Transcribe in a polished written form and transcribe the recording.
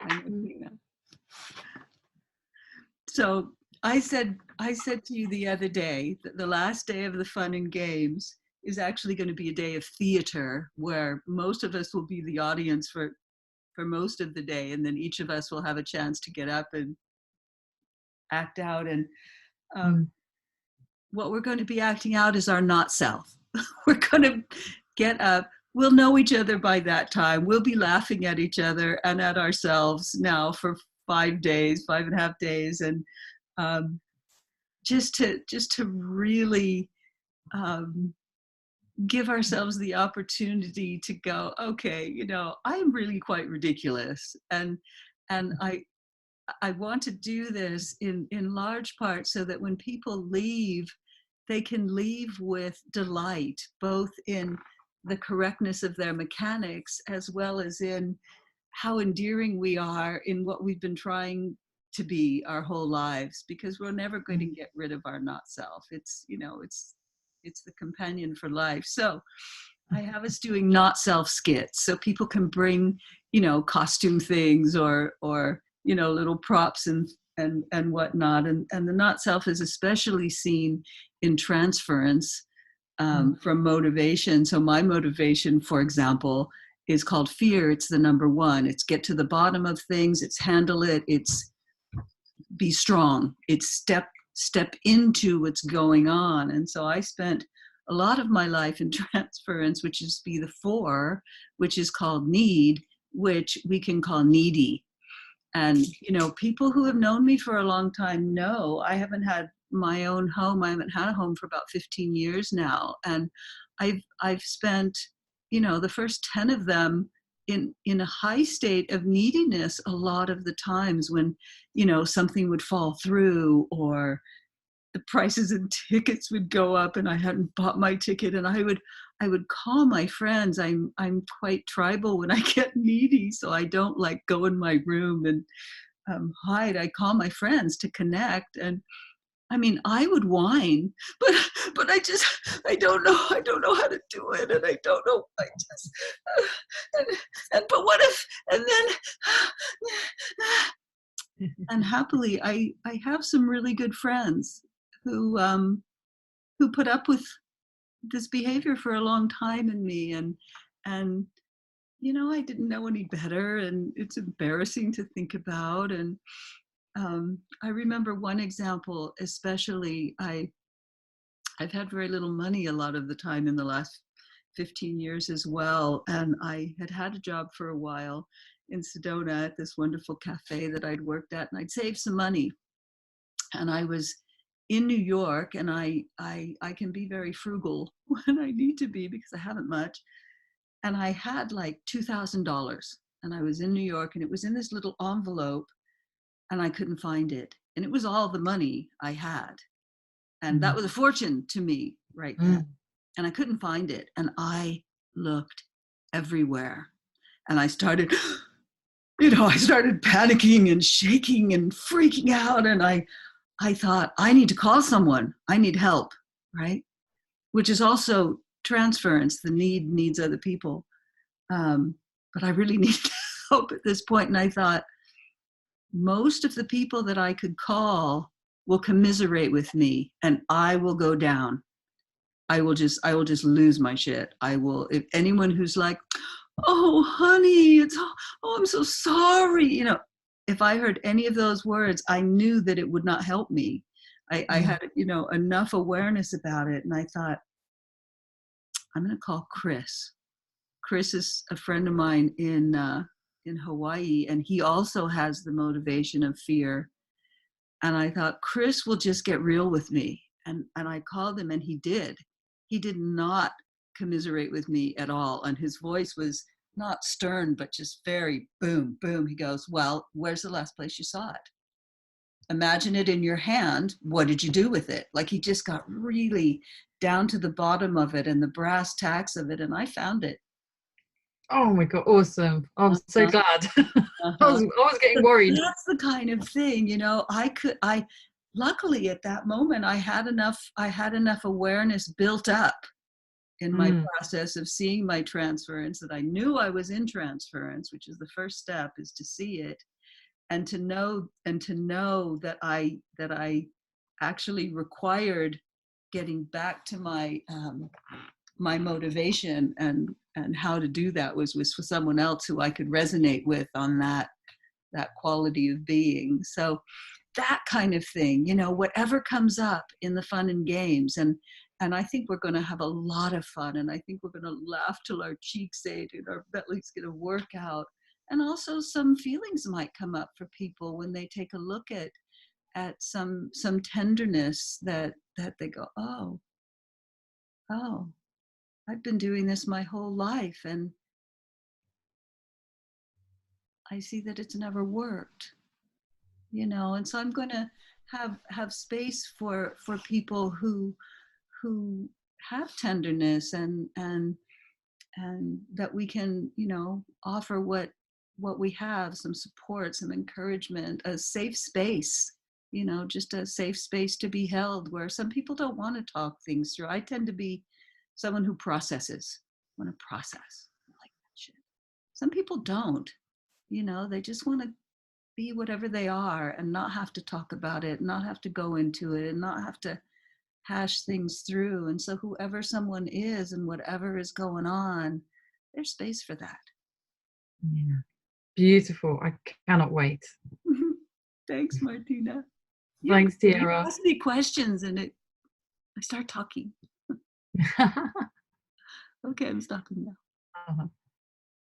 I'm opening that. So I said to you the other day that the last day of the fun and games is actually going to be a day of theater where most of us will be the audience for most of the day, and then each of us will have a chance to get up and act out. And what we're going to be acting out is our not self. We're going to get up. We'll know each other by that time. We'll be laughing at each other and at ourselves now for 5 days, 5.5 days, and just to really give ourselves the opportunity to go, okay, you know, I am really quite ridiculous, and I want to do this in large part so that when people leave, they can leave with delight, both in the correctness of their mechanics as well as in how endearing we are in what we've been trying to be our whole lives, because we're never going to get rid of our not self. It's, you know, it's the companion for life. So I have us doing not self skits so people can bring, you know, costume things or you know, little props and whatnot. And the not self is especially seen in transference from motivation. So my motivation, for example, is called fear. It's the number one. It's get to the bottom of things. It's handle it. It's be strong. It's step into what's going on. And so I spent a lot of my life in transference, which is be the 4, which is called need, which we can call needy. And, you know, people who have known me for a long time know I haven't had my own home. I haven't had a home for about 15 years now. And I've spent, you know, the first 10 of them in a high state of neediness a lot of the times when, you know, something would fall through or the prices of tickets would go up and I hadn't bought my ticket, and I would call my friends. I'm quite tribal when I get needy, so I don't like go in my room and hide. I call my friends to connect, and I mean, I would whine, but I don't know how to do it, and I don't know. I just but what if, and then and happily, I have some really good friends who put up with this behavior for a long time in me, and you know, I didn't know any better, and it's embarrassing to think about. And I remember one example, especially. I've had very little money a lot of the time in the last 15 years as well, and I had a job for a while in Sedona at this wonderful cafe that I'd worked at, and I'd saved some money, and I was in New York, and I can be very frugal when I need to be because I haven't much. And I had like $2,000, and I was in New York, and it was in this little envelope, and I couldn't find it. And it was all the money I had. And that was a fortune to me right then. And I couldn't find it. And I looked everywhere. And I started, you know, I started panicking and shaking and freaking out. And I thought, I need to call someone. I need help, right? Which is also transference. The need needs other people. But I really needed help at this point. And I thought, most of the people that I could call will commiserate with me, and I will go down. I will just lose my shit. I will, if anyone who's like, oh, honey, I'm so sorry. You know, if I heard any of those words, I knew that it would not help me. I had, you know, enough awareness about it. And I thought, I'm going to call Chris. Chris is a friend of mine in Hawaii, and he also has the motivation of fear. And I thought, Chris will just get real with me. And I called him, and he did. He did not commiserate with me at all. And his voice was not stern, but just very boom, boom. He goes, well, where's the last place you saw it? Imagine it in your hand. What did you do with it? Like, he just got really down to the bottom of it and the brass tacks of it. And I found it. Oh my God, awesome. I'm so glad. I was getting worried. That's the kind of thing, you know, luckily at that moment, I had enough awareness built up in my process of seeing my transference that I knew I was in transference, which is the first step, is to see it. and to know that I actually required getting back to my motivation, and how to do that was for someone else who I could resonate with on that quality of being. So that kind of thing, whatever comes up in the fun and games. And I think we're going to have a lot of fun, and I think we're going to laugh till our cheeks ache and our belly's going to work out. And also some feelings might come up for people when they take a look at some tenderness that they go, oh, I've been doing this my whole life, and I see that it's never worked. And so I'm going to have space for people who have tenderness, and that we can offer what we have, some support, some encouragement, a safe space, just a safe space to be held, where some people don't want to talk things through. I tend to be someone who processes. I want to process. I like that shit. Some people don't. They just want to be whatever they are and not have to talk about it, not have to go into it, and not have to hash things through. And so whoever someone is and whatever is going on, there's space for that. Yeah. Beautiful. I cannot wait. Thanks, Martina. Thanks, You Tiara. ask me questions and I start talking. Okay, I'm stopping now. Uh-huh.